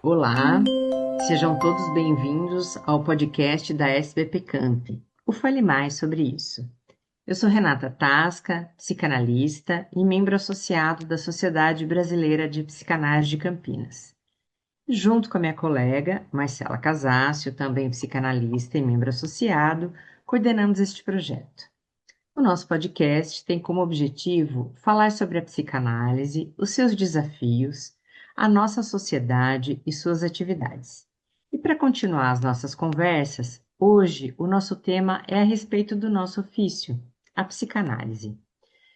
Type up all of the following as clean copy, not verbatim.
Olá, sejam todos bem-vindos ao podcast da SBP Camp. O Fale Mais sobre isso. Eu sou Renata Tasca, psicanalista e membro associado da Sociedade Brasileira de Psicanálise de Campinas. Junto com a minha colega, Marcela Casácio, também psicanalista e membro associado, coordenamos este projeto. O nosso podcast tem como objetivo falar sobre a psicanálise, os seus desafios, a nossa sociedade e suas atividades. E para continuar as nossas conversas, hoje o nosso tema é a respeito do nosso ofício, a psicanálise.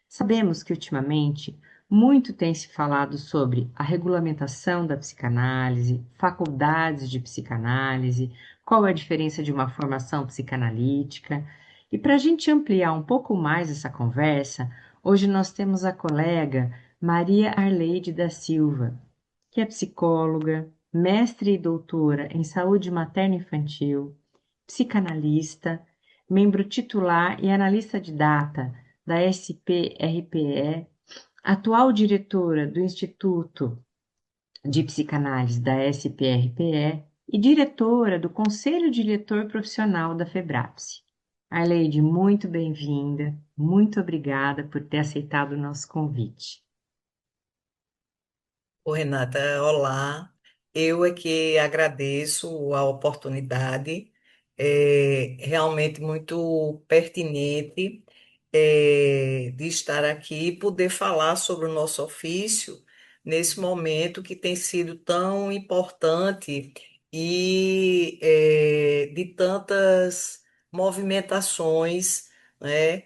Sabemos que ultimamente muito tem se falado sobre a regulamentação da psicanálise, faculdades de psicanálise, qual é a diferença de uma formação psicanalítica. E para a gente ampliar um pouco mais essa conversa, hoje nós temos a colega Maria Arleide da Silva, que é psicóloga, mestre e doutora em saúde materno-infantil, psicanalista, membro titular e analista de data da SPRPE, atual diretora do Instituto de Psicanálise da SPRPE e diretora do Conselho Diretor Profissional da FEBRAPSE. Arleide, muito bem-vinda, muito obrigada por ter aceitado o nosso convite. Oi, Renata, olá. Eu é que agradeço a oportunidade, é realmente muito pertinente, de estar aqui e poder falar sobre o nosso ofício nesse momento que tem sido tão importante e de tantas movimentações, né?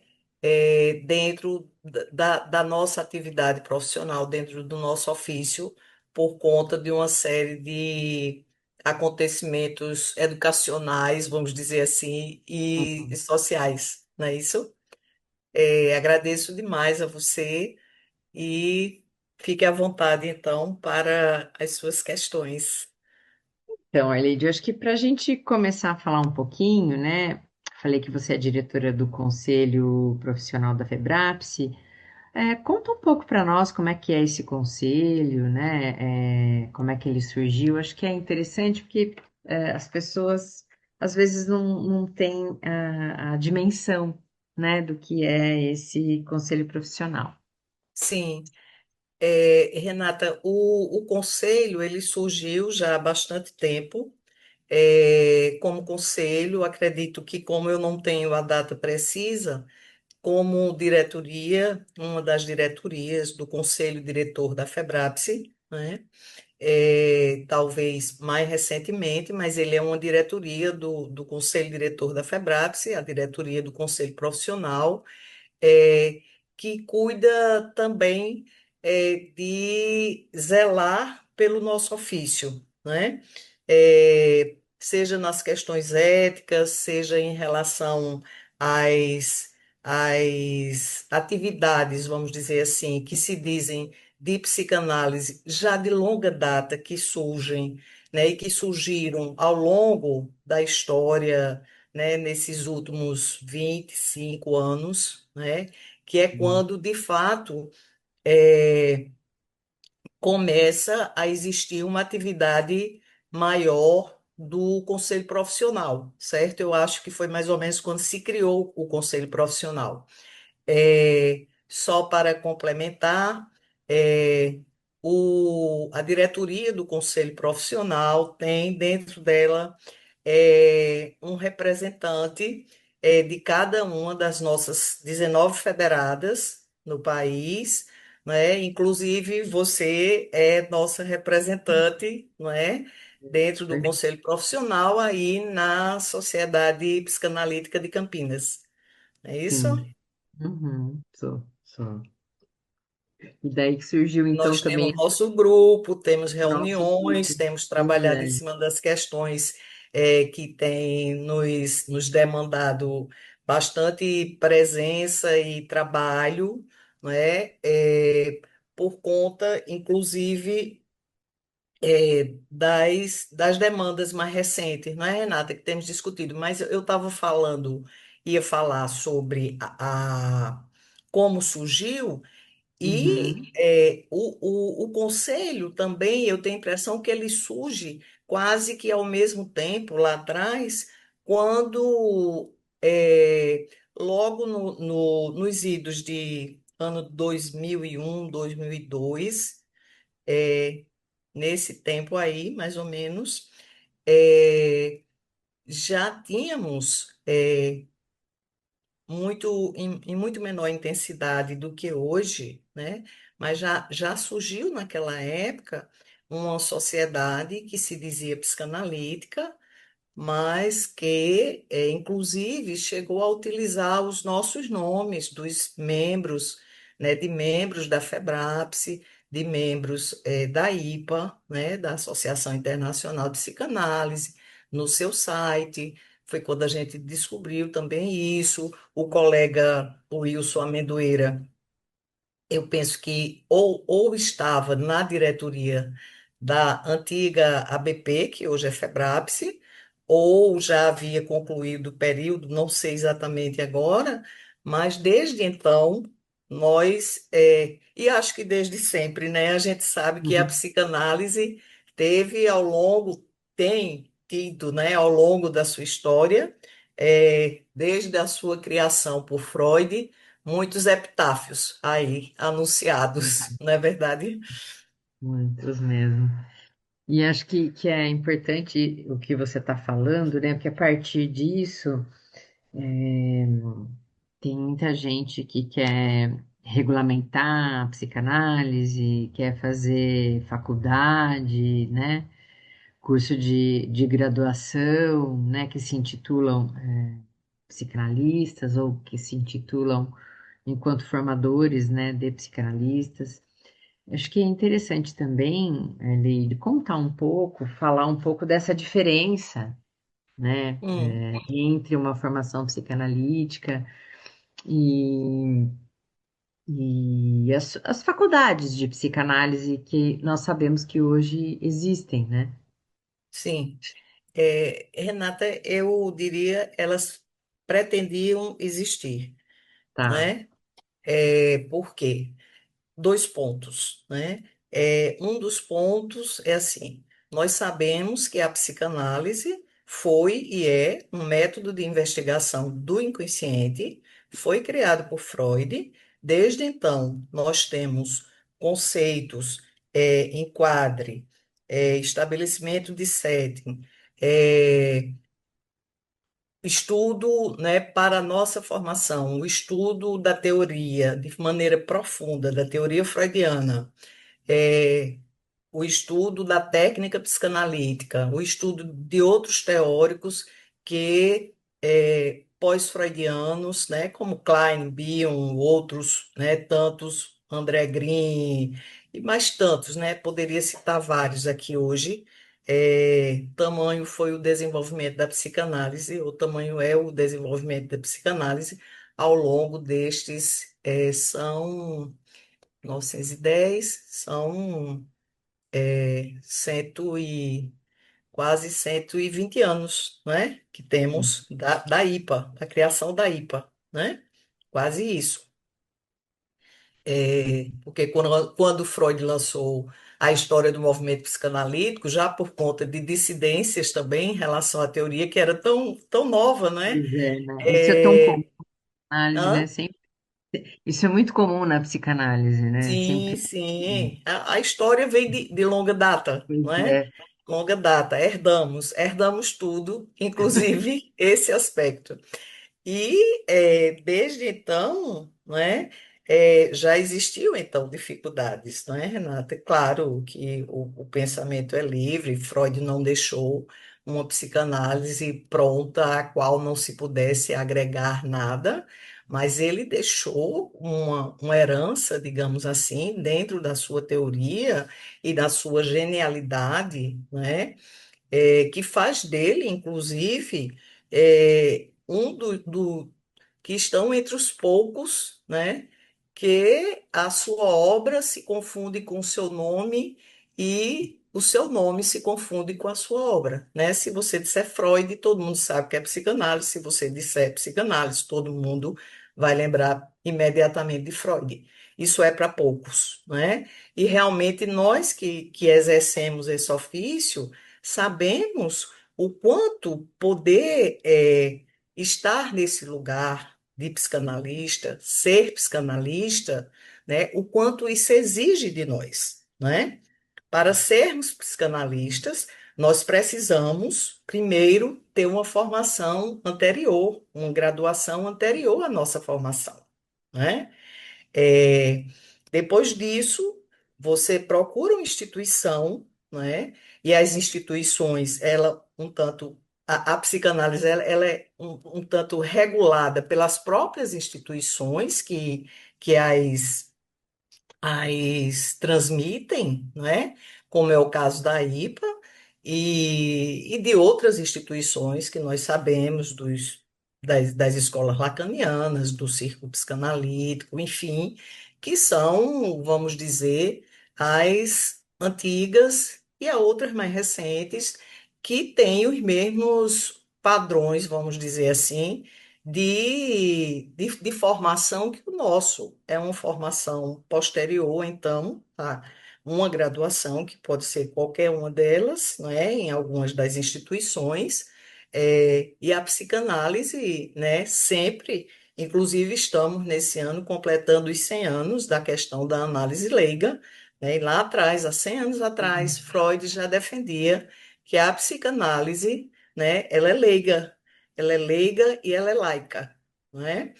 Dentro da nossa atividade profissional, dentro do nosso ofício, por conta de uma série de acontecimentos educacionais, vamos dizer assim, e Uhum. sociais, não é isso? Agradeço demais a você e fique à vontade, então, para as suas questões. Então, Arleide, eu acho que para a gente começar a falar um pouquinho, né? Falei que você é diretora do Conselho Profissional da FEBRAPSE. Conta um pouco para nós como é que é esse conselho, né? Como é que ele surgiu. Acho que é interessante porque as pessoas às vezes não têm a dimensão, né, do que é esse conselho profissional. Sim. Renata, o conselho ele surgiu já há bastante tempo. Como conselho, acredito que, como eu não tenho a data precisa, como diretoria, uma das diretorias do Conselho Diretor da FEBRAPSE, né? Talvez mais recentemente, mas ele é uma diretoria do Conselho Diretor da FEBRAPSE, a diretoria do Conselho Profissional, é, que cuida também de zelar pelo nosso ofício, né? Seja nas questões éticas, seja em relação às atividades, vamos dizer assim, que se dizem de psicanálise já de longa data que surgem, né, e que surgiram ao longo da história, né, nesses últimos 25 anos, né, que é Hum. quando, de fato, é, começa a existir uma atividade maior do conselho profissional, certo? Eu acho que foi mais ou menos quando se criou o conselho profissional. Só para complementar, é, a diretoria do conselho profissional tem dentro dela um representante de cada uma das nossas 19 federadas no país, né? Inclusive você é nossa representante, não é? Dentro do conselho profissional aí na Sociedade Psicanalítica de Campinas. É isso? Sim. Uhum. Sou. E daí que surgiu então Nós também temos nosso grupo, temos esse nosso reuniões, grupo. temos trabalhado em Verdade. cima das questões que têm nos demandado bastante presença e trabalho, não é? Por conta, inclusive, das demandas mais recentes, não é, Renata, que temos discutido. Mas eu estava falando, ia falar sobre como surgiu. E Uhum. o conselho também, eu tenho a impressão que ele surge quase que ao mesmo tempo, lá atrás, quando, logo nos idos de ano 2001, 2002, é, nesse tempo aí, mais ou menos, é, já tínhamos. Em muito menor intensidade do que hoje, né? Mas já surgiu naquela época uma sociedade que se dizia psicanalítica, mas que, inclusive, chegou a utilizar os nossos nomes dos membros, né, de membros da FEBRAPSE, de membros, da IPA, né, da Associação Internacional de Psicanálise, no seu site. Foi quando a gente descobriu também isso. O colega Wilson Amendoeira, eu penso que ou estava na diretoria da antiga ABP, que hoje é FEBRAPSE, ou já havia concluído o período, não sei exatamente agora, mas desde então, e acho que desde sempre, né, a gente sabe que a Uhum. psicanálise teve tem tido, né, ao longo da sua história, desde a sua criação por Freud, muitos epitáfios aí anunciados, não é verdade? Muitos mesmo. E acho que é importante o que você está falando, né? Porque a partir disso, é, tem muita gente que quer regulamentar a psicanálise, quer fazer faculdade, né? Curso de graduação, né? Que se intitulam psicanalistas ou que se intitulam enquanto formadores, né? De psicanalistas. Acho que é interessante também, Leide, contar um pouco, falar um pouco dessa diferença, né, Hum, entre uma formação psicanalítica e, e as faculdades de psicanálise que nós sabemos que hoje existem, né? sim. Renata, eu diria, elas pretendiam existir, Tá. né? Por quê? Dois pontos, né? Um dos pontos é assim: nós sabemos que a psicanálise foi e é um método de investigação do inconsciente, foi criado por Freud. Desde então, nós temos conceitos, enquadre, estabelecimento de setting, é, estudo, né, para a nossa formação, o estudo da teoria de maneira profunda, da teoria freudiana, é, o estudo da técnica psicanalítica, o estudo de outros teóricos que pós-freudianos, né, como Klein, Bion, outros, né, tantos, André Green e mais tantos, né, poderia citar vários aqui hoje. Tamanho foi o desenvolvimento da psicanálise, o tamanho é o desenvolvimento da psicanálise ao longo destes, são 910, são cento e quase 120 anos, né? Que temos da IPA, da criação da IPA, né? Quase isso. Porque quando Freud lançou a história do movimento psicanalítico, já por conta de dissidências também em relação à teoria, que era tão nova, né? Pois é, né? Isso é tão comum É, na análise, né? hã? Sempre, isso é muito comum na psicanálise, né? Sim, Sempre. sim. A história vem de longa data, Pois não é? é. Longa data, herdamos tudo, inclusive esse aspecto. E desde então, né, já existiam então dificuldades, não é, Renata? É claro que o pensamento é livre, Freud não deixou uma psicanálise pronta a qual não se pudesse agregar nada, mas ele deixou uma herança, digamos assim, dentro da sua teoria e da sua genialidade, né? Que faz dele, inclusive, que estão entre os poucos, né, que a sua obra se confunde com o seu nome e o seu nome se confunde com a sua obra, né? Se você disser Freud, todo mundo sabe que é psicanálise. Se você disser psicanálise, todo mundo vai lembrar imediatamente de Freud. isso é para poucos, né? E realmente nós que exercemos esse ofício sabemos o quanto poder estar nesse lugar de psicanalista, ser psicanalista, né? O quanto isso exige de nós, né? Para sermos psicanalistas, nós precisamos, primeiro, ter uma formação anterior, uma graduação anterior à nossa formação, né? É, depois disso, você procura uma instituição, né? E as instituições, ela um tanto, a psicanálise, ela é um tanto regulada pelas próprias instituições que as transmitem, não é? Como é o caso da IPA e de outras instituições que nós sabemos das escolas lacanianas, do círculo psicanalítico, enfim, que são, vamos dizer, as antigas e há outras mais recentes que têm os mesmos padrões, vamos dizer assim, de formação que o nosso. É uma formação posterior, então, a uma graduação, que pode ser qualquer uma delas, não é? Em algumas das instituições, e a psicanálise, né? Sempre, inclusive, estamos nesse ano completando os 100 anos da questão da análise leiga, né? E lá atrás, há 100 anos atrás, Uhum. Freud já defendia que a psicanálise, né? Ela é leiga e ela é laica, não é?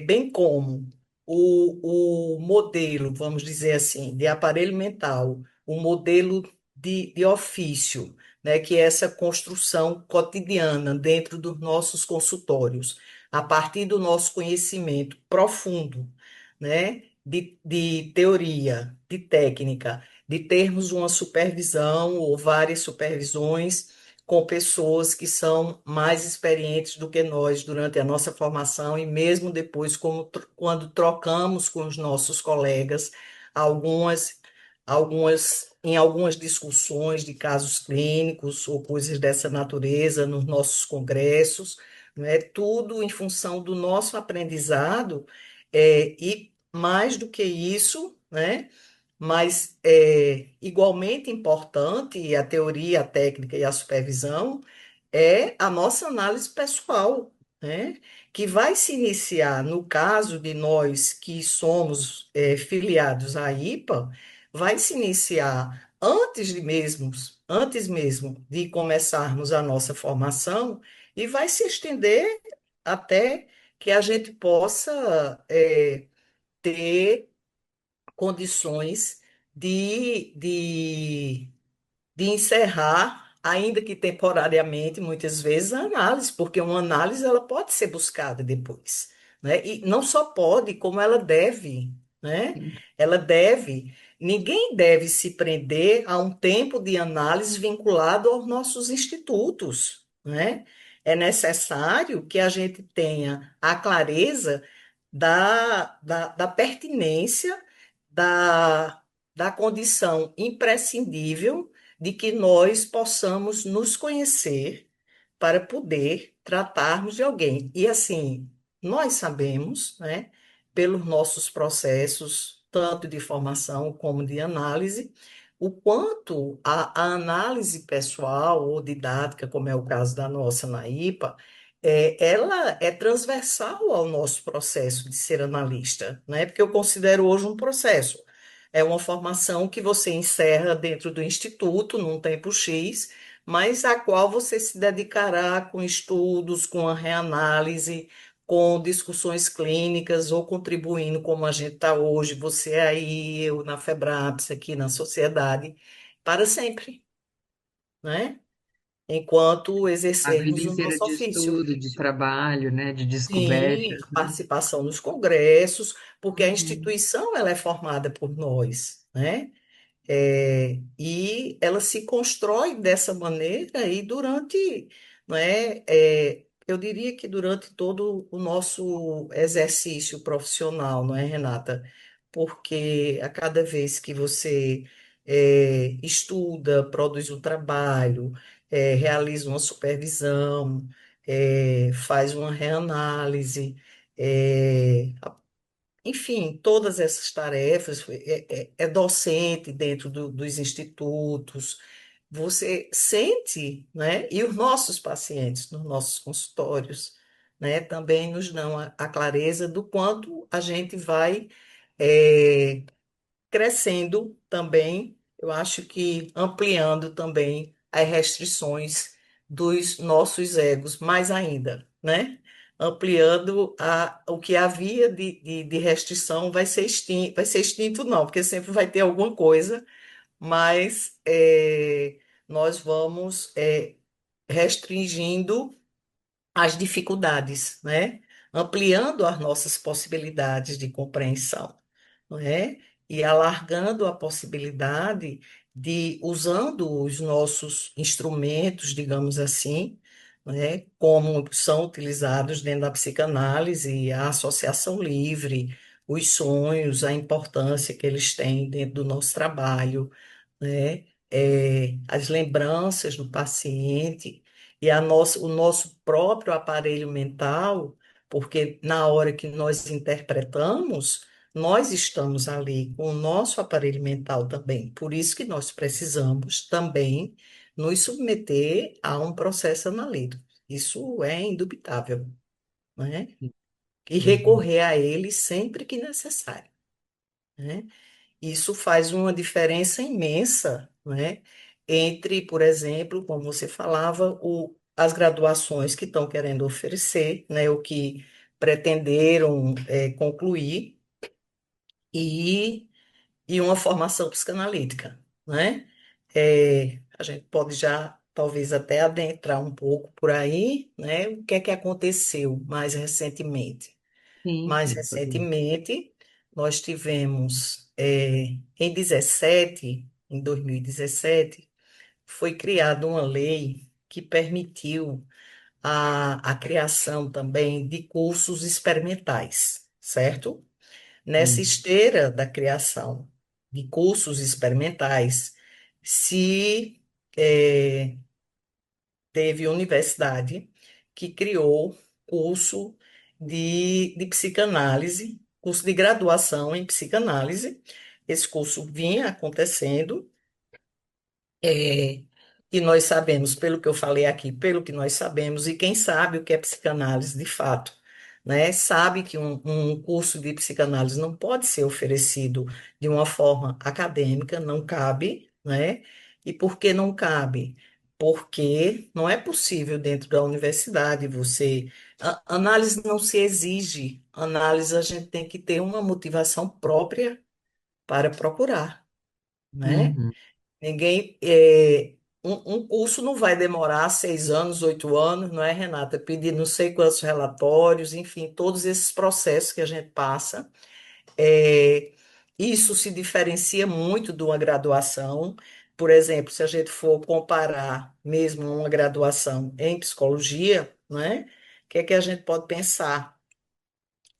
Bem como o modelo, vamos dizer assim, de aparelho mental, o modelo de ofício, né, que é essa construção cotidiana dentro dos nossos consultórios, a partir do nosso conhecimento profundo, né, de teoria, de técnica, de termos uma supervisão ou várias supervisões com pessoas que são mais experientes do que nós durante a nossa formação e mesmo depois, quando trocamos com os nossos colegas, algumas, em algumas discussões de casos clínicos ou coisas dessa natureza, nos nossos congressos, né? Tudo em função do nosso aprendizado, e mais do que isso, né? Mas igualmente importante, e a teoria, a técnica e a supervisão, é a nossa análise pessoal, né? Que vai se iniciar, no caso de nós que somos filiados à IPA, vai se iniciar antes mesmo de começarmos a nossa formação, e vai se estender até que a gente possa ter condições de encerrar, ainda que temporariamente, muitas vezes, a análise, porque uma análise ela pode ser buscada depois, né? E não só pode, como ela deve, né? Sim. Ela deve. Ninguém deve se prender a um tempo de análise vinculado aos nossos institutos, né? É necessário que a gente tenha a clareza da pertinência da, da condição imprescindível de que nós possamos nos conhecer para poder tratarmos de alguém. E assim, nós sabemos, né, pelos nossos processos, tanto de formação como de análise, o quanto a análise pessoal ou didática, como é o caso da nossa na IPA, ela é transversal ao nosso processo de ser analista, né? Porque eu considero hoje um processo. É uma formação que você encerra dentro do instituto, num tempo X, mas a qual você se dedicará com estudos, com a reanálise, com discussões clínicas ou contribuindo como a gente está hoje, você aí, eu na FEBRAPS, aqui na sociedade, para sempre, né? Enquanto A vida exercermos o inteira nosso de ofício. estudo, de trabalho, né, de Sim, descobertas, né? participação nos congressos, porque a Uhum. instituição ela é formada por nós, né? E ela se constrói dessa maneira e durante, não é, eu diria que durante todo o nosso exercício profissional, não é, Renata? Porque a cada vez que você estuda, produz um trabalho, realiza uma supervisão, faz uma reanálise, enfim, todas essas tarefas, é docente dentro dos institutos, você sente, né? E os nossos pacientes nos nossos consultórios, né, também nos dão a clareza do quanto a gente vai eh, crescendo também, eu acho que ampliando também as restrições dos nossos egos, mais ainda, né? Ampliando o que havia de restrição vai ser extinto não, porque sempre vai ter alguma coisa, mas nós vamos restringindo as dificuldades, né? Ampliando as nossas possibilidades de compreensão, não é? E alargando a possibilidade de, usando os nossos instrumentos, digamos assim, né, como são utilizados dentro da psicanálise, a associação livre, os sonhos, a importância que eles têm dentro do nosso trabalho, né? As lembranças do paciente e o nosso próprio aparelho mental, porque na hora que nós interpretamos, nós estamos ali com o nosso aparelho mental também. Por isso que nós precisamos também nos submeter a um processo analítico. Isso é indubitável, né? E Uhum. recorrer a ele sempre que necessário, né? Isso faz uma diferença imensa, né? Entre, por exemplo, como você falava, as graduações que estão querendo oferecer, né? O que pretenderam concluir e, e uma formação psicanalítica, né? A gente pode já, talvez, até adentrar um pouco por aí, né? O que é que aconteceu mais recentemente? Sim, Mais sim, podemos. recentemente, nós tivemos, em 2017, foi criada uma lei que permitiu a criação também de cursos experimentais, certo? Nessa Hum, esteira da criação de cursos experimentais, se eh, teve universidade que criou curso de psicanálise, curso de graduação em psicanálise. Esse curso vinha acontecendo, é, e nós sabemos, pelo que eu falei aqui, pelo que nós sabemos, e quem sabe o que é psicanálise de fato, né? Sabe que um curso de psicanálise não pode ser oferecido de uma forma acadêmica, não cabe, né? E por que não cabe? Porque não é possível dentro da universidade você. Análise não se exige, análise a gente tem que ter uma motivação própria para procurar, né? uhum, Ninguém, um curso não vai demorar 6 anos, 8 anos, não é, Renata? Pedir não sei quantos relatórios, enfim, todos esses processos que a gente passa. É, isso se diferencia muito de uma graduação. Por exemplo, se a gente for comparar mesmo uma graduação em psicologia, né? O que é que a gente pode pensar?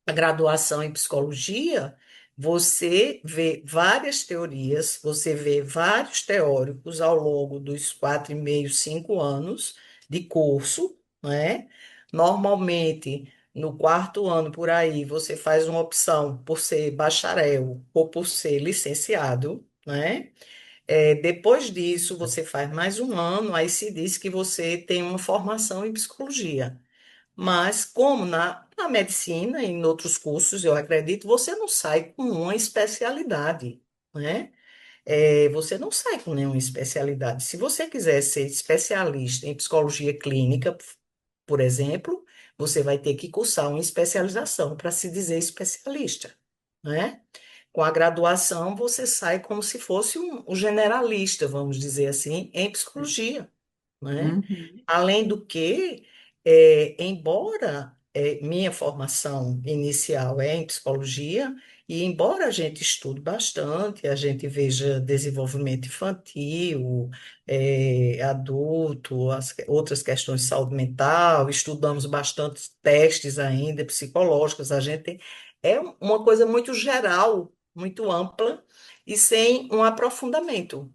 A graduação em psicologia, você vê várias teorias, você vê vários teóricos ao longo dos 4,5, 5 anos de curso, né? Normalmente, no quarto ano por aí, você faz uma opção por ser bacharel ou por ser licenciado, né? Depois disso, você faz mais um ano, aí se diz que você tem uma formação em psicologia. Mas, como na medicina e em outros cursos, eu acredito, você não sai com uma especialidade, né? Você não sai com nenhuma especialidade. Se você quiser ser especialista em psicologia clínica, por exemplo, você vai ter que cursar uma especialização para se dizer especialista, né? Com a graduação, você sai como se fosse um generalista, vamos dizer assim, em psicologia, né? uhum, Além do que, embora minha formação inicial é em psicologia, e embora a gente estude bastante, a gente veja desenvolvimento infantil, adulto, outras questões de saúde mental, estudamos bastante testes ainda psicológicos, a gente é uma coisa muito geral, muito ampla e sem um aprofundamento,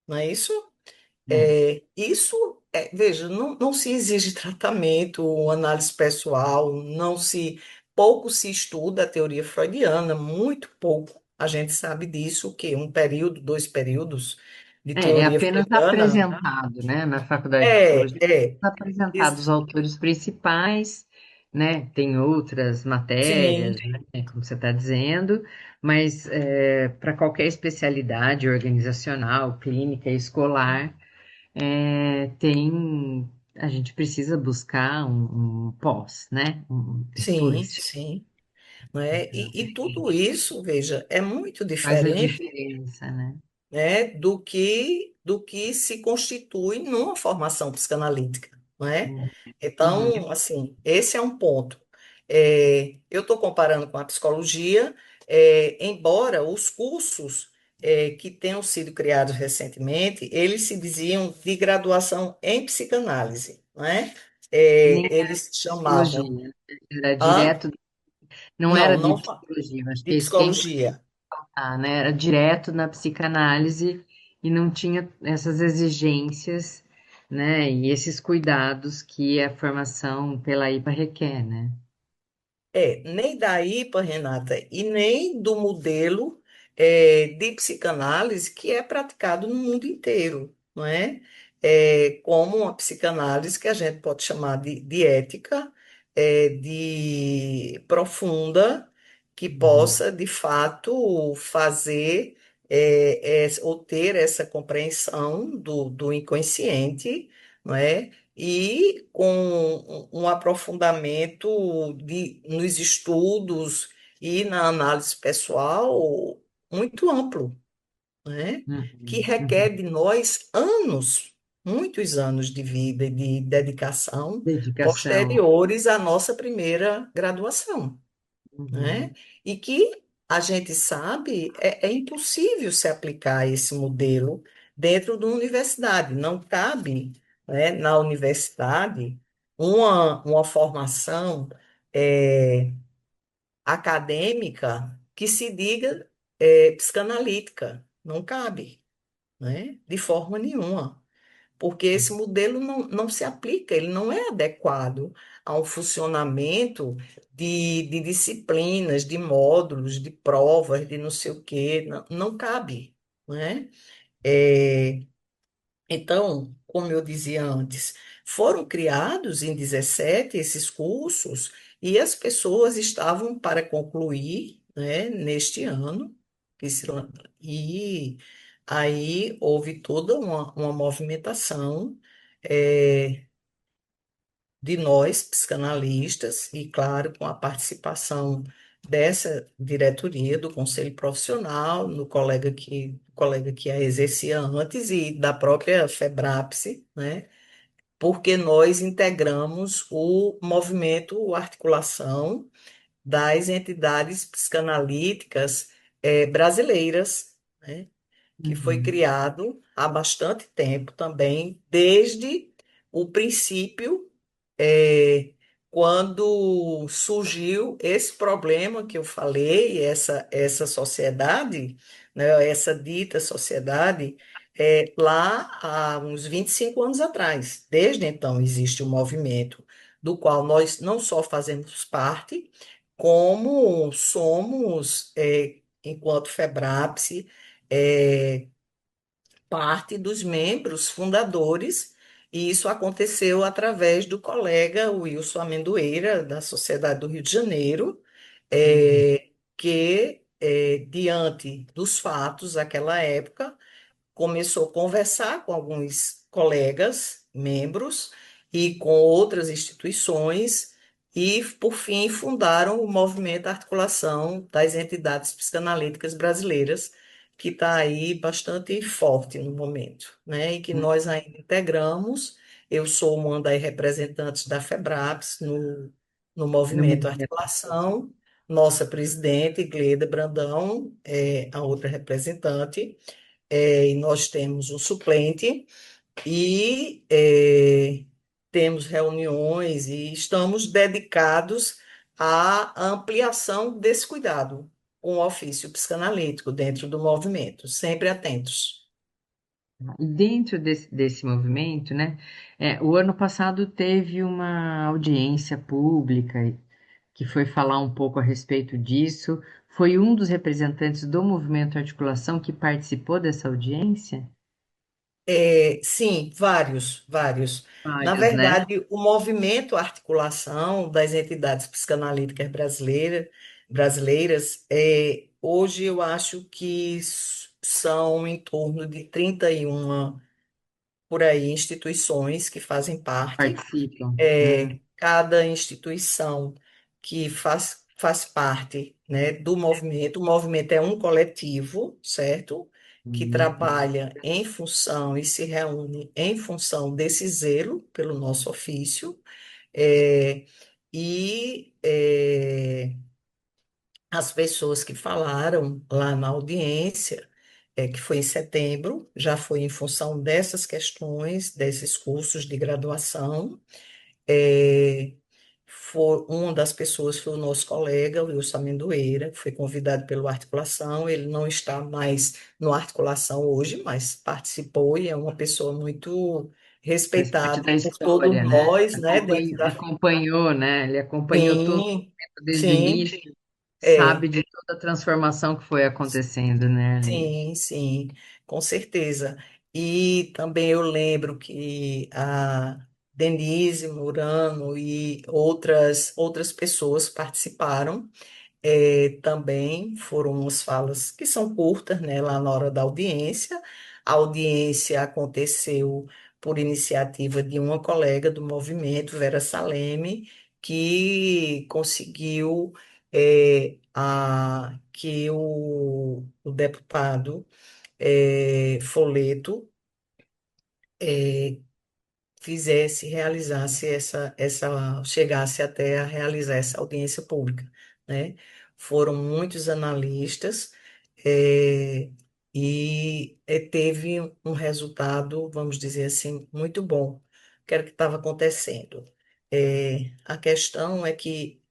não é isso? é, Veja, não se exige tratamento, análise pessoal, não se. pouco se estuda a teoria freudiana, muito pouco. A gente sabe disso, que um período, dois períodos de É teoria apenas freudiana. apresentado, né? Na faculdade de É, psicologia, é. apresentados os ex- autores principais, né? Tem outras Sim, matérias, né? Como você está dizendo, mas para qualquer especialidade organizacional, clínica, escolar, a gente precisa buscar um pós, né? Por sim, esse tipo. sim. Né? Então, E tudo isso, veja, é muito faz a diferente, diferença, né? né, do que se constitui numa formação psicanalítica, não é? Uhum. Então, assim, esse é um ponto. Eu estou comparando com a psicologia, embora os cursos que tenham sido criados recentemente, eles se diziam de graduação em psicanálise, não é? Nem era Eles chamavam, psicologia, era hã? direto, não Não, era de não psicologia, eu acho de que é isso que é psicologia. importante, né? Era direto na psicanálise e não tinha essas exigências, né? E esses cuidados que a formação pela IPA requer, né? Nem da IPA, Renata, e nem do modelo de psicanálise que é praticado no mundo inteiro, não é? Como uma psicanálise que a gente pode chamar de ética, de profunda, que Uhum, possa, de fato, fazer ou ter essa compreensão do inconsciente, não é? E com um aprofundamento nos estudos e na análise pessoal muito amplo, né? Que uhum, requer uhum. de nós anos, muitos anos de vida e de dedicação Dedicação. posteriores à nossa primeira graduação, né? Uhum, E que a gente sabe é impossível se aplicar esse modelo dentro da universidade. Não cabe, né, na universidade uma formação é, acadêmica que se diga psicanalítica. Não cabe, né? De forma nenhuma porque esse modelo não se aplica, ele não é adequado a um funcionamento de disciplinas, de módulos, de provas, de não sei o quê, não cabe, né? É, então, como eu dizia antes, foram criados em 17 esses cursos e as pessoas estavam para concluir, né, neste ano, e aí houve toda uma movimentação de nós, psicanalistas, e claro, com a participação dessa diretoria do Conselho Profissional, no colega que a exercia antes e da própria FEBRAPSE, né? Porque nós integramos o movimento Articulação das entidades psicanalíticas brasileiras, né? Que foi uhum, criado há bastante tempo também, desde o princípio, é, quando surgiu esse problema que eu falei, essa sociedade, né, essa dita sociedade, lá há uns 25 anos atrás. Desde então existe um movimento do qual nós não só fazemos parte, como somos, enquanto FEBRAPSE, é, parte dos membros fundadores, e isso aconteceu através do colega Wilson Amendoeira, da Sociedade do Rio de Janeiro, uhum. diante dos fatos daquela época, começou a conversar com alguns colegas, membros, e com outras instituições, e, por fim, fundaram o Movimento Articulação das Entidades Psicanalíticas Brasileiras, que está aí bastante forte no momento, né? E que nós ainda integramos. Eu sou uma das representantes da FEBRAPS no No Movimento movimento. Articulação. Nossa presidente, Gleda Brandão, é a outra representante e nós temos um suplente e temos reuniões e estamos dedicados à ampliação desse cuidado com o ofício psicanalítico dentro do movimento, sempre atentos. E dentro desse movimento, né, o ano passado teve uma audiência pública que foi falar um pouco a respeito disso. Foi um dos representantes do Movimento Articulação que participou dessa audiência? Sim, vários, vários. Na Vários, né? verdade, o movimento articulação das entidades psicanalíticas brasileiras, hoje eu acho que são em torno de 31 por aí instituições que fazem parte. Participam. Né? Cada instituição que faz parte, né, do movimento. O movimento é um coletivo, certo? Que Uhum. trabalha em função e se reúne em função desse zelo pelo nosso ofício. É, as pessoas que falaram lá na audiência, que foi em setembro, já foi em função dessas questões, desses cursos de graduação. É, uma das pessoas foi o nosso colega, o Wilson Amendoeira, que foi convidado pelo Articulação. Ele não está mais no Articulação hoje, mas participou e é uma pessoa muito Faz parte respeitada da por todos história, né? nós, né, dentro da... Acompanhou, né? Ele acompanhou todo o Sim, movimento desde o sim, início, é. sabe de toda a transformação que foi acontecendo, né, Arlene? Sim, sim, com certeza. E também eu lembro que a Denise Murano e outras pessoas participaram. Também foram umas falas que são curtas, né, lá na hora da audiência. A audiência aconteceu por iniciativa de uma colega do movimento, Vera Saleme, que conseguiu que o deputado Foleto realizasse chegasse até a realizar essa audiência pública, né? Foram muitos analistas, eh, teve um resultado, vamos dizer assim, muito bom. O que era que estava acontecendo? A questão é que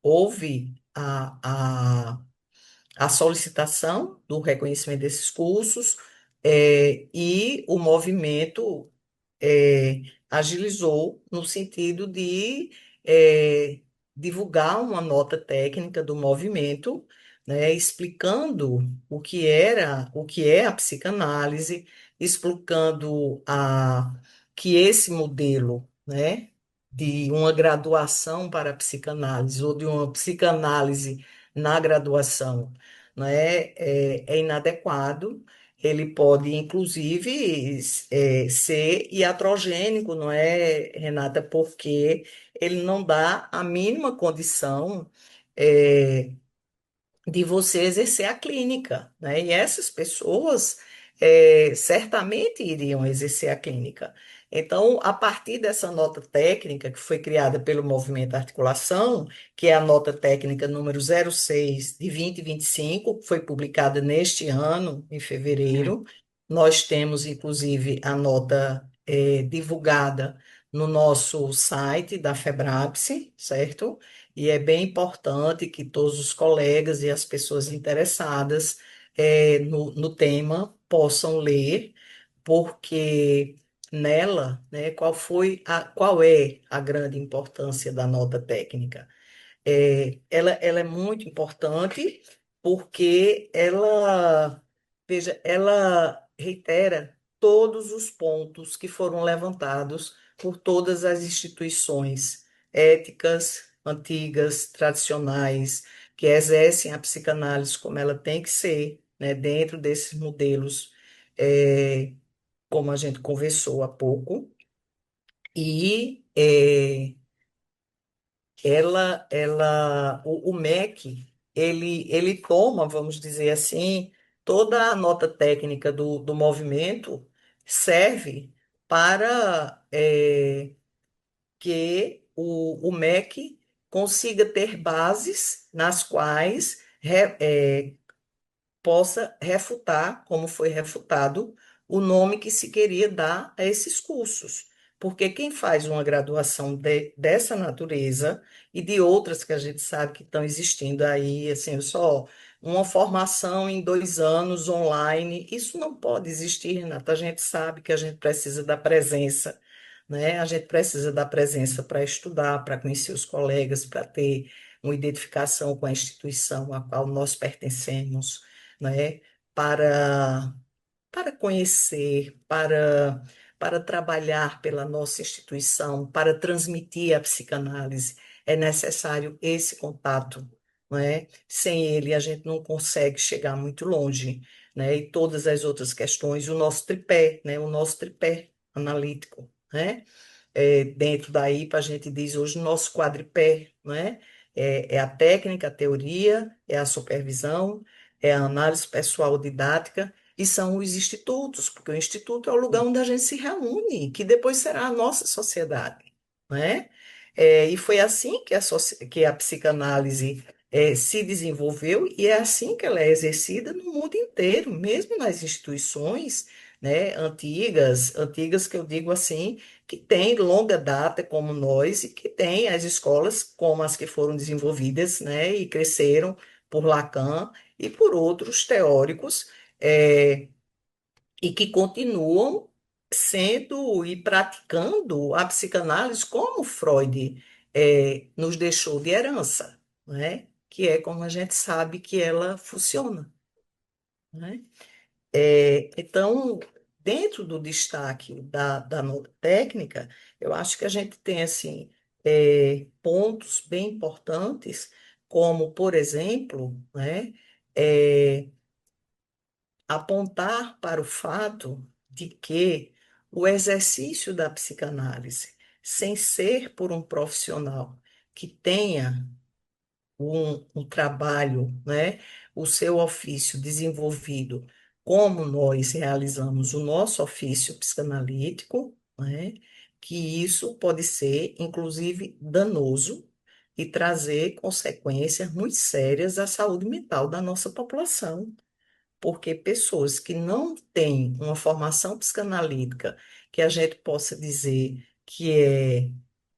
houve a solicitação do reconhecimento desses cursos, e o movimento é, agilizou no sentido de divulgar uma nota técnica do movimento, né, explicando o que é a psicanálise, explicando que esse modelo, né, de uma graduação para a psicanálise ou de uma psicanálise na graduação, né, é inadequado. Ele pode, inclusive, ser iatrogênico, não é, Renata? Porque ele não dá a mínima condição, é, de você exercer a clínica, né? E essas pessoas certamente iriam exercer a clínica. Então, a partir dessa nota técnica que foi criada pelo Movimento Articulação, que é a nota técnica número 06 de 2025, que foi publicada neste ano, em É. fevereiro, nós temos, inclusive, a nota divulgada no nosso site da Febrapse, certo? E é bem importante que todos os colegas e as pessoas interessadas no tema possam ler, porque nela, né, qual é a grande importância da nota técnica? Ela é muito importante porque veja, ela reitera todos os pontos que foram levantados por todas as instituições éticas, antigas, tradicionais, que exercem a psicanálise como ela tem que ser, né, dentro desses modelos, como a gente conversou há pouco, e o MEC, ele toma, vamos dizer assim, toda a nota técnica do movimento serve para que o MEC consiga ter bases nas quais possa refutar, como foi refutado, o nome que se queria dar a esses cursos. Porque quem faz uma graduação dessa natureza e de outras que a gente sabe que estão existindo aí, assim, só uma formação em 2 anos online, isso não pode existir, Renata. A gente sabe que a gente precisa da presença, né? A gente precisa da presença para estudar, para conhecer os colegas, para ter uma identificação com a instituição a qual nós pertencemos, né? Para conhecer, para trabalhar pela nossa instituição, para transmitir a psicanálise, é necessário esse contato, não é? Sem ele, a gente não consegue chegar muito longe, né? E todas as outras questões, o nosso tripé, né? O nosso tripé analítico, né? Dentro da IPA, a gente diz hoje nosso quadripé, não é? É a técnica, a teoria, é a supervisão, é a análise pessoal didática e são os institutos, porque o instituto é o lugar onde a gente se reúne, que depois será a nossa sociedade, não é? E foi assim que que a psicanálise se desenvolveu e é assim que ela é exercida no mundo inteiro, mesmo nas instituições, né, antigas que eu digo assim, que têm longa data como nós e que têm as escolas como as que foram desenvolvidas, né, e cresceram por Lacan e por outros teóricos, é, e que continuam sendo e praticando a psicanálise como Freud nos deixou de herança, né? Que é como a gente sabe que ela funciona, né? Então, dentro do destaque da nova técnica, eu acho que a gente tem assim pontos bem importantes, como, por exemplo, né, é, apontar para o fato de que o exercício da psicanálise, sem ser por um profissional que tenha um trabalho, né, o seu ofício desenvolvido, como nós realizamos o nosso ofício psicanalítico, né, que isso pode ser, inclusive, danoso e trazer consequências muito sérias à saúde mental da nossa população. Porque pessoas que não têm uma formação psicanalítica, que a gente possa dizer que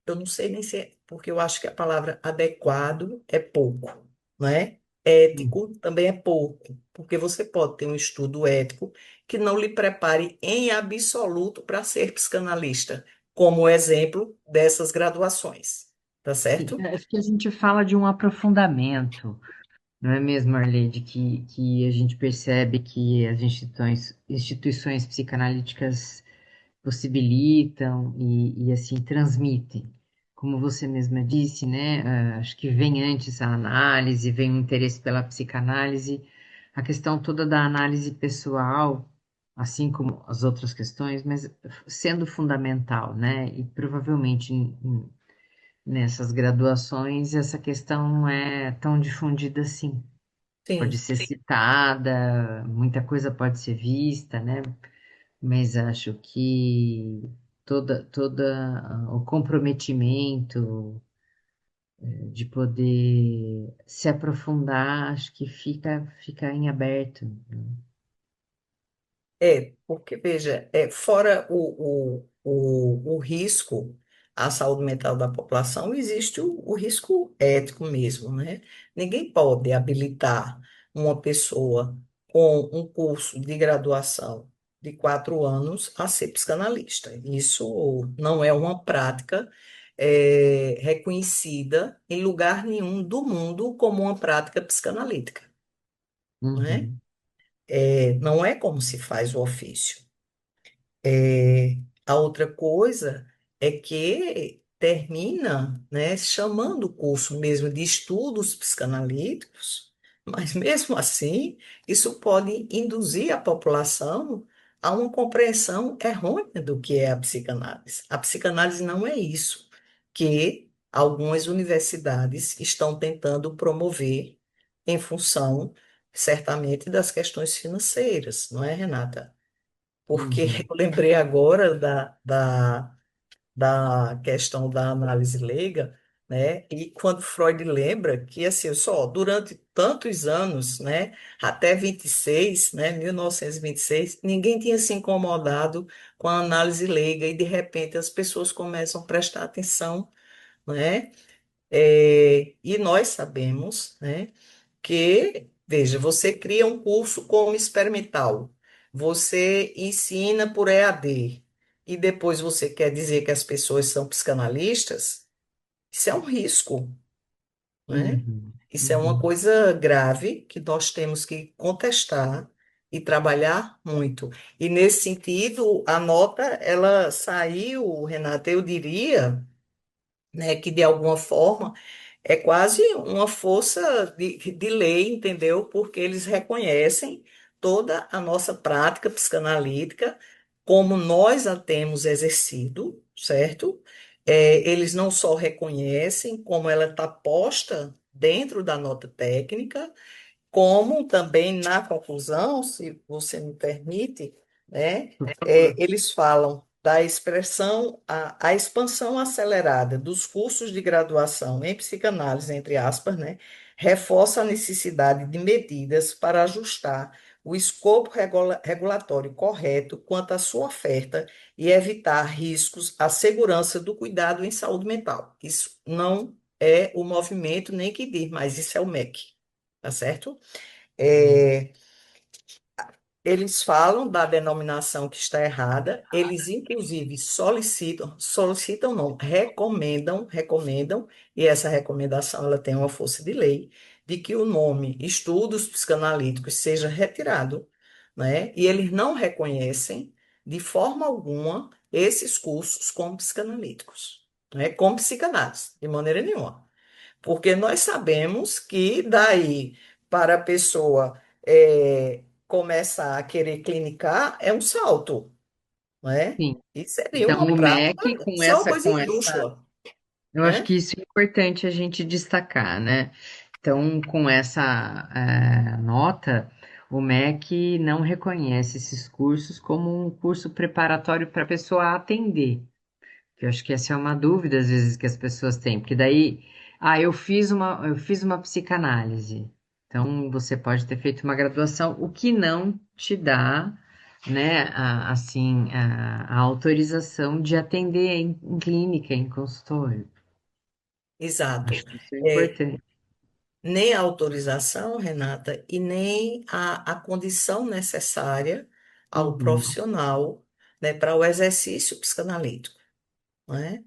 eu não sei nem se é, porque eu acho que a palavra adequado é pouco, não é? Hum. Ético também é pouco, porque você pode ter um estudo ético que não lhe prepare em absoluto para ser psicanalista, como exemplo dessas graduações, tá Sim, certo? acho que a gente fala de um aprofundamento, não é mesmo, Arlede, que a gente percebe que as instituições psicanalíticas possibilitam e assim transmitem. Como você mesma disse, né? Acho que vem antes a análise, vem o interesse pela psicanálise, a questão toda da análise pessoal, assim como as outras questões, mas sendo fundamental, né? E provavelmente nessas graduações essa questão não é tão difundida assim. Pode Sim. ser citada, muita coisa pode ser vista, né? Mas acho que o comprometimento de poder se aprofundar, acho que fica em aberto, né? Porque, veja, fora o risco à saúde mental da população, existe o risco ético mesmo, né? Ninguém pode habilitar uma pessoa com um curso de graduação de 4 anos a ser psicanalista. Isso não é uma prática reconhecida em lugar nenhum do mundo como uma prática psicanalítica, né? Uhum, Não é como se faz o ofício. É, a outra coisa é que termina, né, chamando o curso mesmo de estudos psicanalíticos, mas mesmo assim, isso pode induzir a população a uma compreensão errônea do que é a psicanálise. A psicanálise não é isso que algumas universidades estão tentando promover em função, certamente, das questões financeiras, não é, Renata? Porque uhum. eu lembrei agora da questão da análise leiga, né? E quando Freud lembra que, assim, só durante tantos anos, né, até 26, né, 1926, ninguém tinha se incomodado com a análise leiga e, de repente, as pessoas começam a prestar atenção, né? E nós sabemos, né, que, veja, você cria um curso como experimental, você ensina por EAD, e depois você quer dizer que as pessoas são psicanalistas, isso é um risco, né? Uhum, Isso é uma uhum. coisa grave que nós temos que contestar e trabalhar muito. E nesse sentido, a nota, ela saiu, Renata, eu diria, né, que de alguma forma é quase uma força de lei, entendeu? Porque eles reconhecem toda a nossa prática psicanalítica, como nós a temos exercido, certo? Eles não só reconhecem, como ela está posta dentro da nota técnica, como também na conclusão, se você me permite, né, Por favor. eles falam da expressão, a expansão acelerada dos cursos de graduação em psicanálise, entre aspas, né, reforça a necessidade de medidas para ajustar o escopo regulatório correto quanto à sua oferta e evitar riscos à segurança do cuidado em saúde mental. Isso não é o movimento nem que diz, mas isso é o MEC, tá certo? É, eles falam da denominação que está errada, eles inclusive solicitam não, recomendam, e essa recomendação ela tem uma força de lei, de que o nome estudos psicanalíticos seja retirado, né? E eles não reconhecem de forma alguma esses cursos como psicanalíticos, né? Como psicanálise, de maneira nenhuma. Porque nós sabemos que daí para a pessoa começar a querer clinicar é um salto, não é? Sim. E seria Então, uma o prática, MEC, com isso é uma essa, coisa com essa, esdrúxula, eu acho né? que isso é importante a gente destacar, né? Então, com essa nota, o MEC não reconhece esses cursos como um curso preparatório para a pessoa atender. Eu acho que essa é uma dúvida, às vezes, que as pessoas têm, porque daí, eu fiz uma psicanálise. Então, você pode ter feito uma graduação, o que não te dá, né, assim, a autorização de atender em clínica, em consultório. Exato. Acho que isso é É, importante. nem a autorização, Renata, e nem a condição necessária ao Uhum, profissional, né, para o exercício psicanalítico, não é?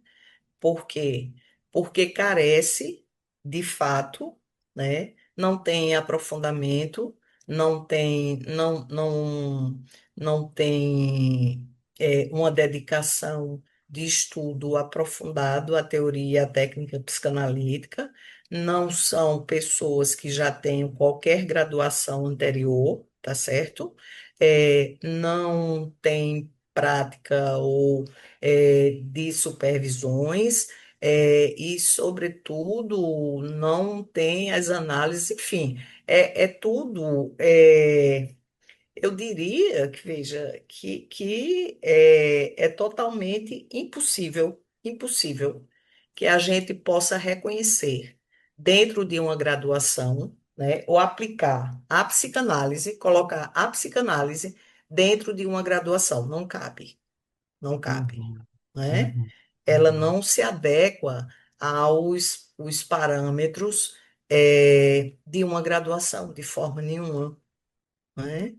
Por quê? Porque carece, de fato, né? Não tem aprofundamento, não tem uma dedicação de estudo aprofundado à teoria e à técnica psicanalítica, não são pessoas que já tenham qualquer graduação anterior, tá certo? Não tem prática ou de supervisões, e, sobretudo, não tem as análises, enfim, é tudo. Eu diria que, veja, que é totalmente impossível que a gente possa reconhecer dentro de uma graduação, né, ou aplicar a psicanálise, colocar a psicanálise dentro de uma graduação. Não cabe, não cabe, uhum, né? uhum, Ela uhum. não se adequa aos os parâmetros de uma graduação, de forma nenhuma, né?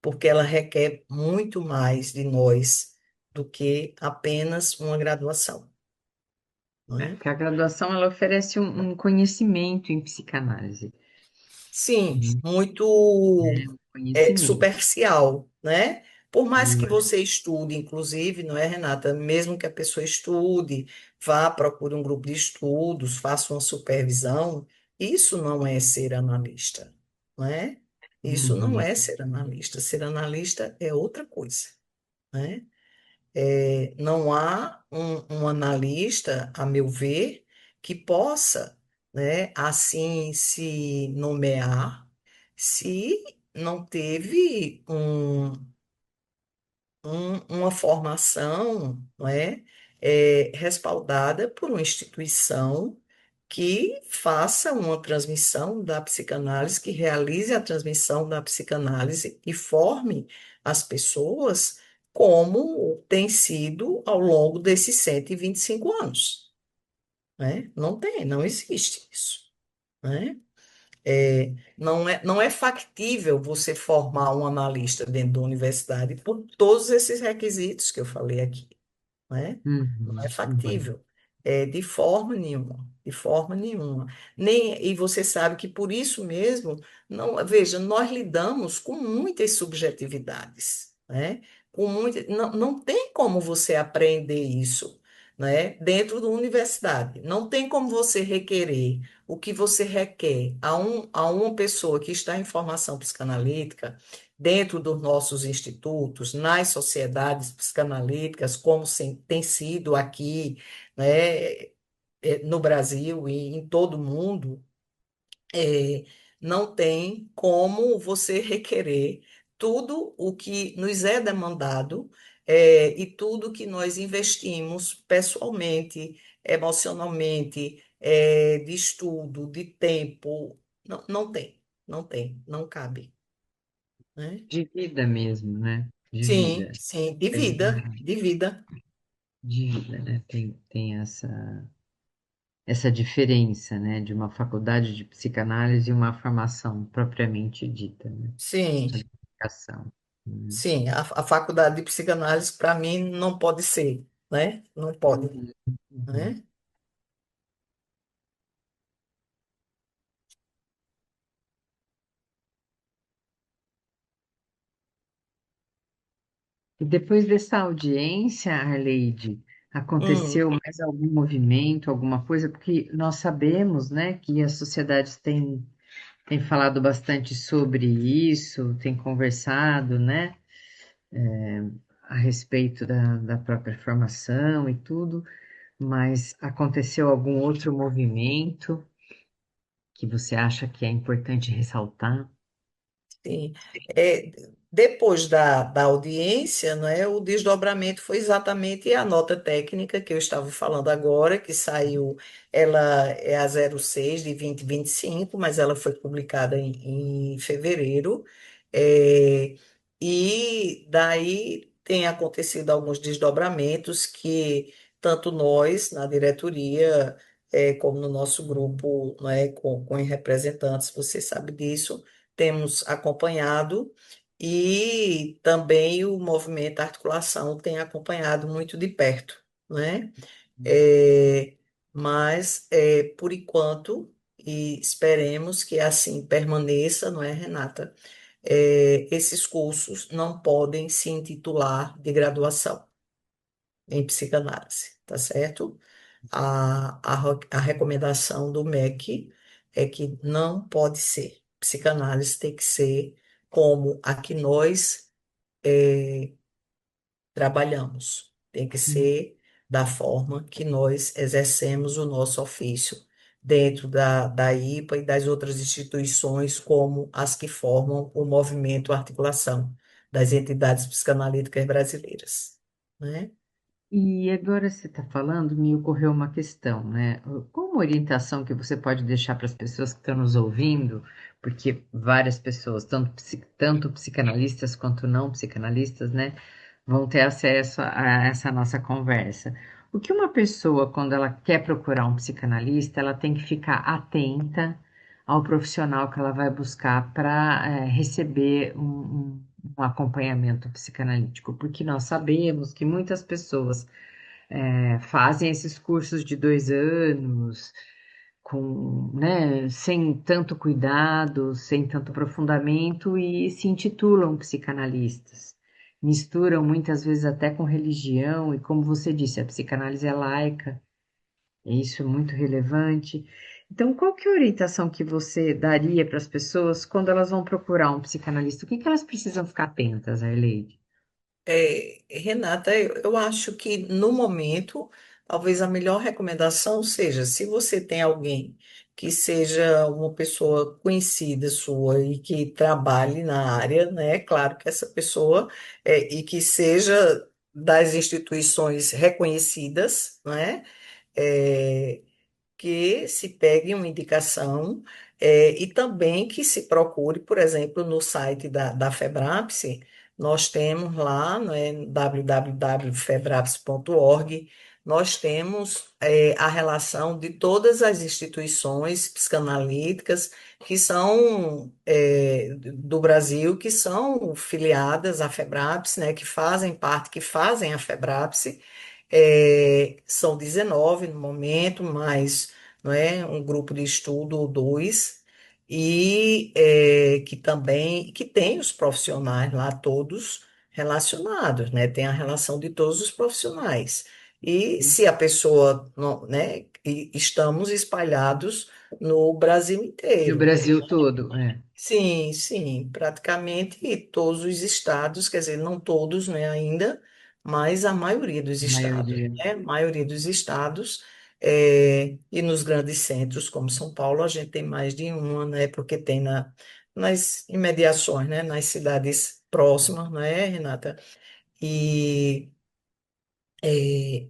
Porque ela requer muito mais de nós do que apenas uma graduação, né? Porque a graduação, ela oferece um conhecimento em psicanálise, Sim, né? muito Conhecimento. superficial, né? Por mais que Isso. você estude, inclusive, não é, Renata? Mesmo que a pessoa estude, vá, procure um grupo de estudos, faça uma supervisão, isso não é ser analista, não é? Isso não Uhum. é ser analista. Ser analista é outra coisa, né? Não há um analista, a meu ver, que possa, né, assim se nomear se não teve uma formação, não é, respaldada por uma instituição que faça uma transmissão da psicanálise, que realize a transmissão da psicanálise e forme as pessoas como tem sido ao longo desses 125 anos, né? Não tem, não existe isso, né? Não é factível você formar um analista dentro da universidade por todos esses requisitos que eu falei aqui, né? Não é Uhum, uhum. factível, de forma nenhuma, de forma nenhuma. E você sabe que por isso mesmo, não, veja, nós lidamos com muitas subjetividades, né? Não tem como você aprender isso, né? Dentro da universidade. Não tem como você requerer o que você requer a uma pessoa que está em formação psicanalítica dentro dos nossos institutos, nas sociedades psicanalíticas, como tem sido aqui, né, no Brasil e em todo o mundo, é, não tem como você requerer tudo o que nos é demandado, e tudo que nós investimos pessoalmente, emocionalmente, de estudo, de tempo. Não, não tem, não cabe, né? De vida mesmo, né? De Sim, vida. sim, A gente de vida. de vida, né? Tem essa diferença, né? De uma faculdade de psicanálise e uma formação propriamente dita, né? Sim, A dedicação, né? sim, a faculdade de psicanálise para mim não pode ser, né? Não pode, Uhum, uhum. né? E depois dessa audiência, Arleide, Hum, aconteceu mais algum movimento, alguma coisa? Porque nós sabemos, né, que as sociedades têm falado bastante sobre isso, têm conversado, né, a respeito da própria formação e tudo, mas aconteceu algum outro movimento que você acha que é importante ressaltar? sim. É, depois da audiência, né, o desdobramento foi exatamente a nota técnica que eu estava falando agora, que saiu, ela é a 06 de 2025, mas ela foi publicada em fevereiro. É, e daí tem acontecido alguns desdobramentos que tanto nós, na diretoria, como no nosso grupo, né, com representantes, você sabe disso, temos acompanhado, e também o movimento Articulação tem acompanhado muito de perto, né? É, mas, por enquanto, e esperemos que assim permaneça, não é, Renata? Esses cursos não podem se intitular de graduação em psicanálise, tá certo? A recomendação do MEC é que não pode ser. Psicanálise tem que ser como a que nós trabalhamos. Tem que ser da forma que nós exercemos o nosso ofício dentro da IPA e das outras instituições, como as que formam o movimento Articulação das entidades psicanalíticas brasileiras, né? E agora você está falando, me ocorreu uma questão, né? Qual uma orientação que você pode deixar para as pessoas que estão nos ouvindo? Porque várias pessoas, tanto psicanalistas quanto não psicanalistas, né, vão ter acesso a essa nossa conversa. O que uma pessoa, quando ela quer procurar um psicanalista, ela tem que ficar atenta ao profissional que ela vai buscar para receber um acompanhamento psicanalítico, porque nós sabemos que muitas pessoas fazem esses cursos de 2 anos, né, sem tanto cuidado, sem tanto aprofundamento e se intitulam psicanalistas. Misturam muitas vezes até com religião, e como você disse, a psicanálise é laica, e isso é muito relevante. Então, qual que é a orientação que você daria para as pessoas quando elas vão procurar um psicanalista? O que que elas precisam ficar atentas, Arleide? Renata, eu acho que no momento, talvez a melhor recomendação seja, se você tem alguém que seja uma pessoa conhecida sua e que trabalhe na área, né? Claro que essa pessoa, e que seja das instituições reconhecidas, né? É, que se pegue uma indicação, e também que se procure, por exemplo, no site da FEBRAPS, nós temos lá, né, www.febraps.org, nós temos a relação de todas as instituições psicanalíticas que são do Brasil, que são filiadas à FEBRAPS, né, que fazem a FEBRAPS. São 19 no momento, mas não é um grupo de estudo ou dois, e que também que tem os profissionais lá todos relacionados, né? Tem a relação de todos os profissionais. E se a pessoa não, né? E estamos espalhados no Brasil No inteiro. Brasil todo, é. Sim, sim, praticamente todos os estados, quer dizer, não todos, né, ainda, mas a maioria dos A estados, maioria. né? A maioria dos estados, e nos grandes centros, como São Paulo, a gente tem mais de uma, né? Porque tem nas imediações, né? Nas cidades próximas, né, Renata? E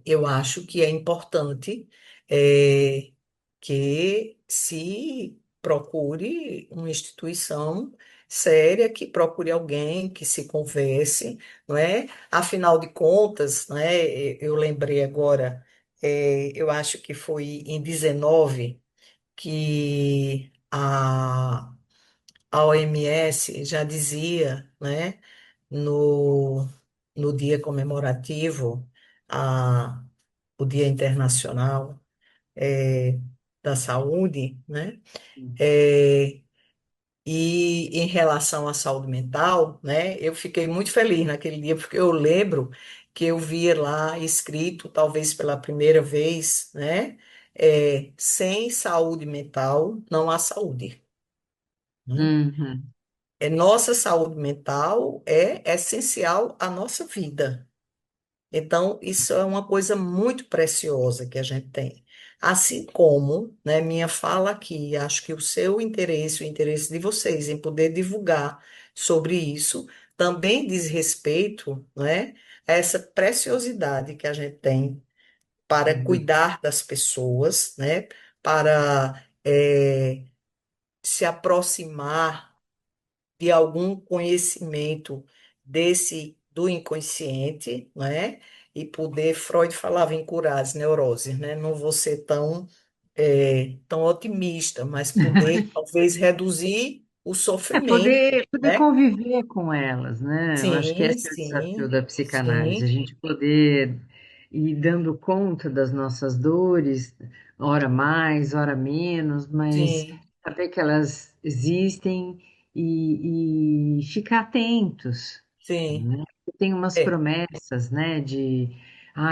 eu acho que é importante é, que se procure uma instituição séria, que procure alguém que se converse, não é? Afinal de contas, não é? Eu lembrei agora, eu acho que foi em 19 que a OMS já dizia, né? no, no dia comemorativo, a, o Dia Internacional da Saúde, né? É, e em relação à saúde mental, né? Eu fiquei muito feliz naquele dia, porque eu lembro que eu via lá escrito, talvez pela primeira vez, né? Sem saúde mental não há saúde, né? Uhum. Nossa saúde mental é essencial à nossa vida. Então, isso é uma coisa muito preciosa que a gente tem. Assim como, né, minha fala aqui, acho que o seu interesse, o interesse de vocês em poder divulgar sobre isso, também diz respeito, né, a essa preciosidade que a gente tem para cuidar das pessoas, né, para se aproximar de algum conhecimento desse do inconsciente, né? E poder, Freud falava em curar as neuroses, né? Não vou ser tão otimista, mas poder talvez reduzir o É sofrimento, poder né? conviver com elas, né? Eu acho que Sim, esse é o desafio sim, da psicanálise, a sim, gente poder ir dando conta das nossas dores, ora mais, ora menos, mas sim, saber que elas existem e ficar atentos, sim, né? Tem umas é, promessas, né?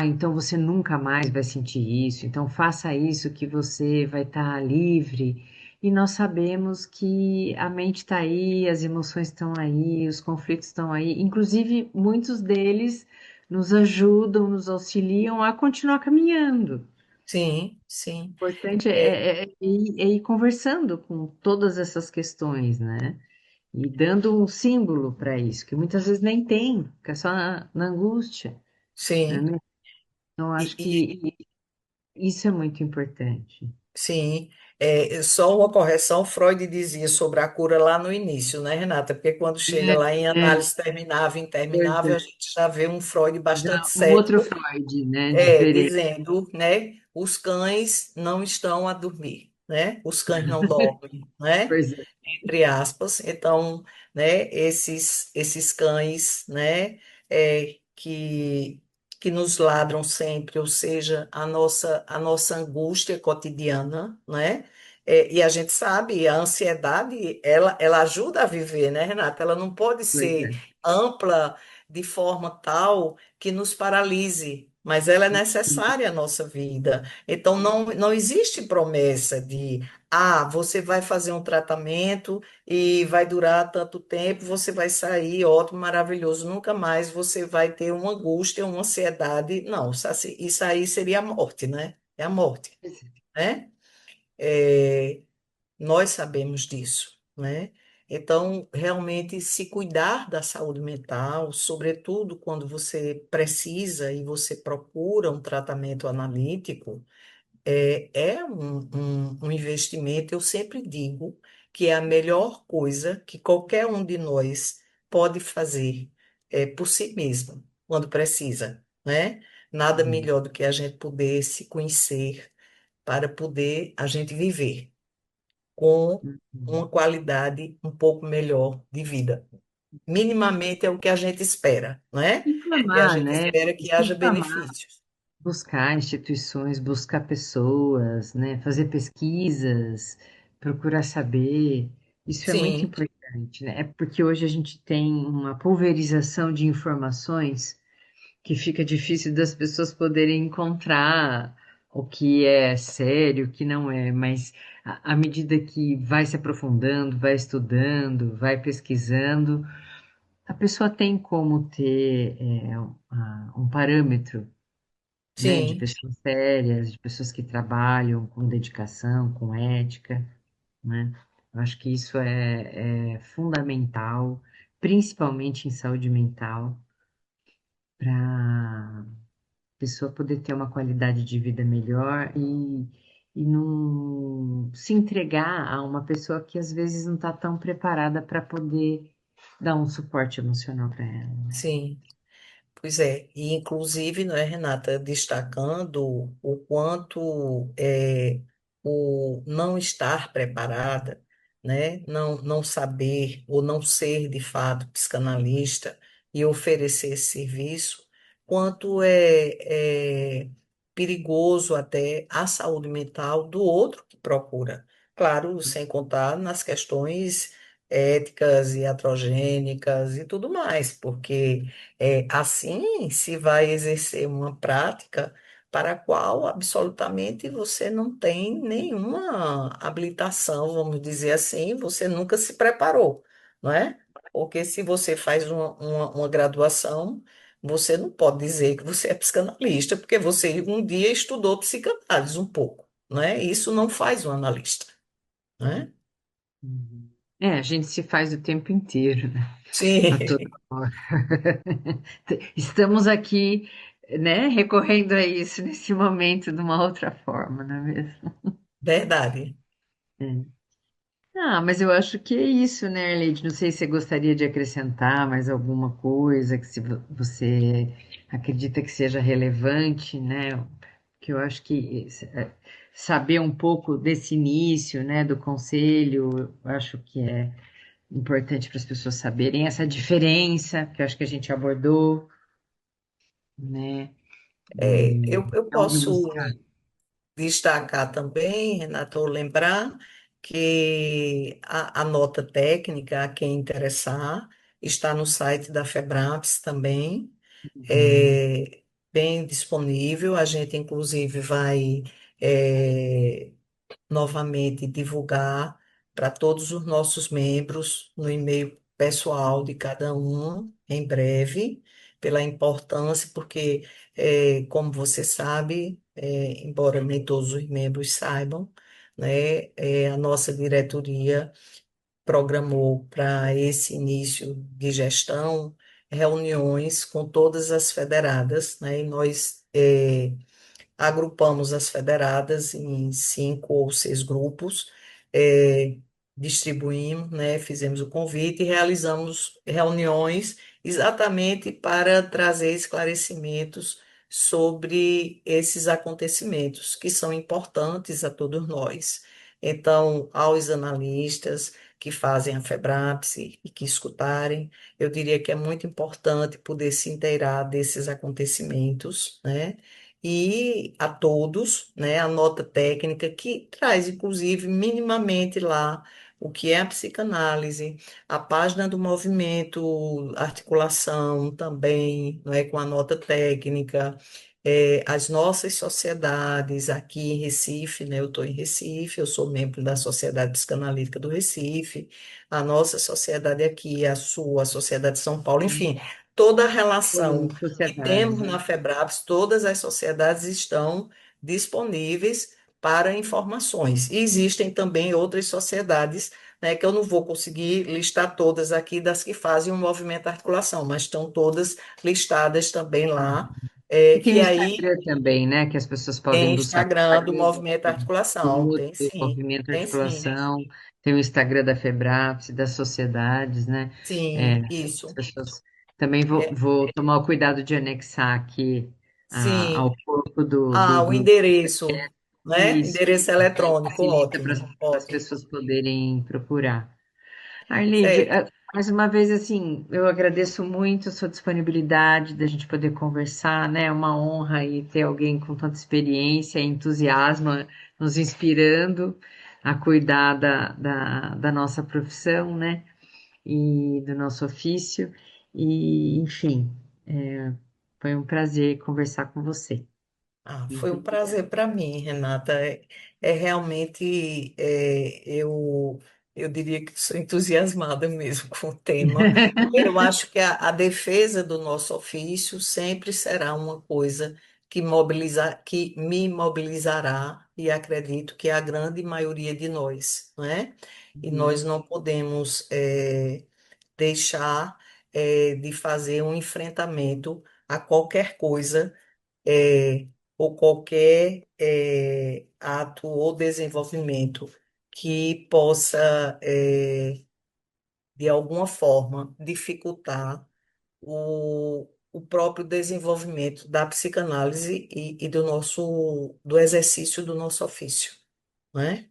Então você nunca mais vai sentir isso, então faça isso que você vai estar livre. E nós sabemos que a mente está aí, as emoções estão aí, os conflitos estão aí. Inclusive, muitos deles nos ajudam, nos auxiliam a continuar caminhando. sim, sim, O importante é, é ir conversando com todas essas questões, né? E dando um símbolo para isso, que muitas vezes nem tem, fica só na angústia, sim. né? Então, acho E, que isso é muito importante. sim, só uma correção, Freud dizia sobre a cura lá no início, né, Renata? Porque quando chega lá em É, análise terminável, pois interminável, a é. gente já vê um Freud bastante Já um outro cético, Freud, né? Diferente. dizendo, né, os cães não estão a dormir, né? Os cães não dormem, né? Pois é. Entre aspas. Então, né, esses cães, né, que nos ladram sempre, ou seja, a nossa angústia cotidiana, né? E a gente sabe, a ansiedade, ela ajuda a viver, né, Renata? Ela não pode Pois ser é. ampla de forma tal que nos paralise, mas ela é necessária à nossa vida. Então, não existe promessa de, você vai fazer um tratamento e vai durar tanto tempo, você vai sair ótimo, maravilhoso, nunca mais você vai ter uma angústia, uma ansiedade. Não, isso aí seria a morte, né? É a morte, Pois é. né? É, nós sabemos disso, né? Então, realmente, se cuidar da saúde mental, sobretudo quando você precisa e você procura um tratamento analítico, é um investimento, eu sempre digo que é a melhor coisa que qualquer um de nós pode fazer por si mesmo, quando precisa, né? nada Uhum. melhor do que a gente poder se conhecer para poder a gente viver com Uhum. uma qualidade um pouco melhor de vida. Minimamente é o que a gente espera, não é? E a Inflamar, gente né? espera que Se haja inflamar, benefícios. buscar instituições, buscar pessoas, né? Fazer pesquisas, procurar saber. Isso é muito Sim, importante, né? É porque hoje a gente tem uma pulverização de informações que fica difícil das pessoas poderem encontrar o que é sério, o que não é, mas à medida que vai se aprofundando, vai estudando, vai pesquisando, a pessoa tem como ter um parâmetro, né, de sim, pessoas sérias, de pessoas que trabalham com dedicação, com ética, né? Eu acho que isso é fundamental, principalmente em saúde mental, para pessoa poder ter uma qualidade de vida melhor e não se entregar a uma pessoa que às vezes não está tão preparada para poder dar um suporte emocional para ela, né? sim. Pois é, e inclusive, não é, Renata, destacando o quanto o não estar preparada, né, não saber ou não ser de fato psicanalista e oferecer esse serviço, quanto é perigoso até a saúde mental do outro que procura. Claro, sem contar nas questões éticas e iatrogênicas e tudo mais, porque assim se vai exercer uma prática para a qual absolutamente você não tem nenhuma habilitação, vamos dizer assim, você nunca se preparou, não é? Porque se você faz uma graduação, você não pode dizer que você é psicanalista, porque você um dia estudou psicanálise um pouco, não é? Isso não faz um analista, não é? Uhum. A gente se faz o tempo inteiro, né? A toda Sim, hora. Estamos aqui, né, recorrendo a isso nesse momento de uma outra forma, não é mesmo? verdade. É. Ah, mas eu acho que é isso, né, Arleide? Não sei se você gostaria de acrescentar mais alguma coisa que se você acredita que seja relevante, né? Que eu acho que saber um pouco desse início, né, do conselho, eu acho que é importante para as pessoas saberem essa diferença, que eu acho que a gente abordou, né? E Eu onde buscar. posso destacar também, Renato, lembrar que a nota técnica, a quem interessar, está no site da FEBRAPS também, Uhum, é bem disponível. A gente, inclusive, vai é, novamente divulgar para todos os nossos membros no e-mail pessoal de cada um em breve, pela importância, porque, como você sabe, embora nem todos os membros saibam, né, a nossa diretoria programou para esse início de gestão reuniões com todas as federadas, né, e nós agrupamos as federadas em 5 ou 6 grupos, eh, distribuímos, né, fizemos o convite e realizamos reuniões exatamente para trazer esclarecimentos sobre esses acontecimentos que são importantes a todos nós. Então, aos analistas que fazem a FEBRAPS e que escutarem, eu diria que é muito importante poder se inteirar desses acontecimentos, né? E a todos, né, a nota técnica que traz, inclusive, minimamente lá o que é a psicanálise, a página do movimento, articulação também, não é, com a nota técnica, as nossas sociedades aqui em Recife, né, eu estou em Recife, eu sou membro da Sociedade Psicanalítica do Recife, a nossa sociedade aqui, a sua, a Sociedade de São Paulo, enfim, toda a relação que temos sociedade, na né? FEBRAPS, todas as sociedades estão disponíveis para informações. E existem também outras sociedades, né, que eu não vou conseguir listar todas aqui das que fazem o movimento de articulação, mas estão todas listadas também lá. E tem E o aí Instagram também, né? Que as pessoas tem podem buscar no Instagram do Instagram movimento de articulação, do tem sim, Movimento tem sim, Articulação, tem o Instagram da FEBRAPS, das sociedades, né? É, sim, as isso. pessoas também vou tomar o cuidado de anexar aqui Sim. ao corpo Ah, o do endereço, né? isso, Endereço que eletrônico, facilita para ótimo, as ótimo. pessoas poderem procurar. Arlide, Certo. mais uma vez, assim, eu agradeço muito a sua disponibilidade da gente poder conversar, né? É uma honra aí ter alguém com tanta experiência e entusiasmo nos inspirando a cuidar da nossa profissão, né? E do nosso ofício. E, enfim, foi um prazer conversar com você. Ah, foi Muito um prazer para mim, Renata. É realmente, eu diria que sou entusiasmada mesmo com o tema. Eu acho que a defesa do nosso ofício sempre será uma coisa que me mobilizará, e acredito que é a grande maioria de nós, não é? E obrigada. nós não podemos, deixar, de fazer um enfrentamento a qualquer coisa, é, ou qualquer ato ou desenvolvimento que possa, de alguma forma, dificultar o próprio desenvolvimento da psicanálise e do exercício do nosso ofício, né?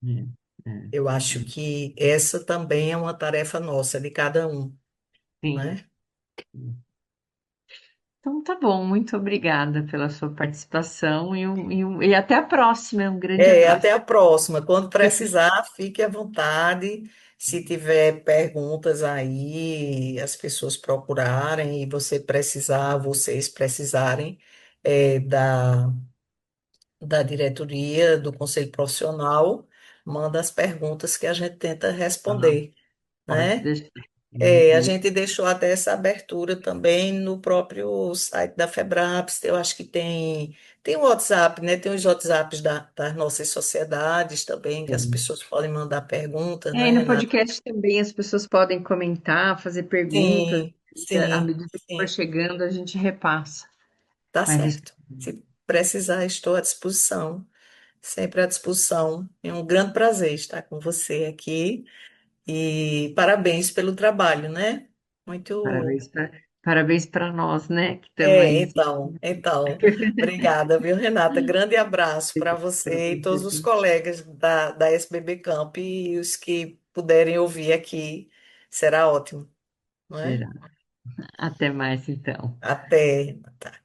É, é, Eu acho é. que essa também é uma tarefa nossa, de cada um, Sim. né? Então tá bom, muito obrigada pela sua participação e até a próxima. Um grande Até abraço. a próxima. Quando precisar, fique à vontade. Se tiver perguntas aí, as pessoas procurarem e vocês precisarem, da diretoria, do conselho profissional, manda as perguntas que a gente tenta Tá? responder, Pode né? deixar. A gente deixou até essa abertura também no próprio site da Febraps. Eu acho que tem o WhatsApp, né? Tem os WhatsApps das nossas sociedades também, que as Tem. pessoas podem mandar perguntas, É, né, e no Renata? podcast também as pessoas podem comentar, fazer perguntas, Sim, e à sim, medida que for sim, chegando, a gente repassa. tá Vai certo. respondendo. Se precisar, estou à disposição, sempre à disposição. É um grande prazer estar com você aqui e parabéns pelo trabalho, né? Muito. Parabéns para nós, né? Que estamos aí. Então, obrigada, viu, Renata? Grande abraço para você e todos os colegas da SBB Camp e os que puderem ouvir aqui, será ótimo, não é? Será. Até mais, então. Até, Renata.